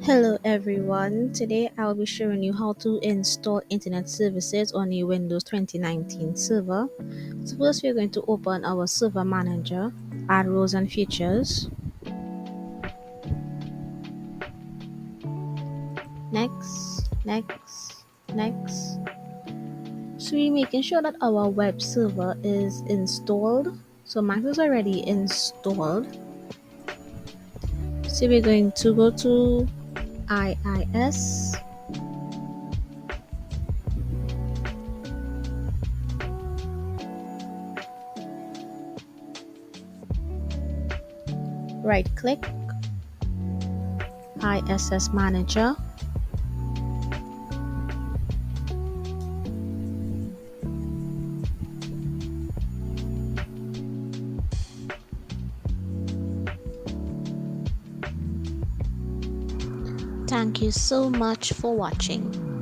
Hello everyone, today I'll be showing you how to install internet services on a Windows 2019 server. So first we're going to open our server manager, add roles and features. Next. So we're making sure that our web server is installed. So mine is already installed. So we're going to go to IIS. Right click, ISS manager. Thank you so much for watching.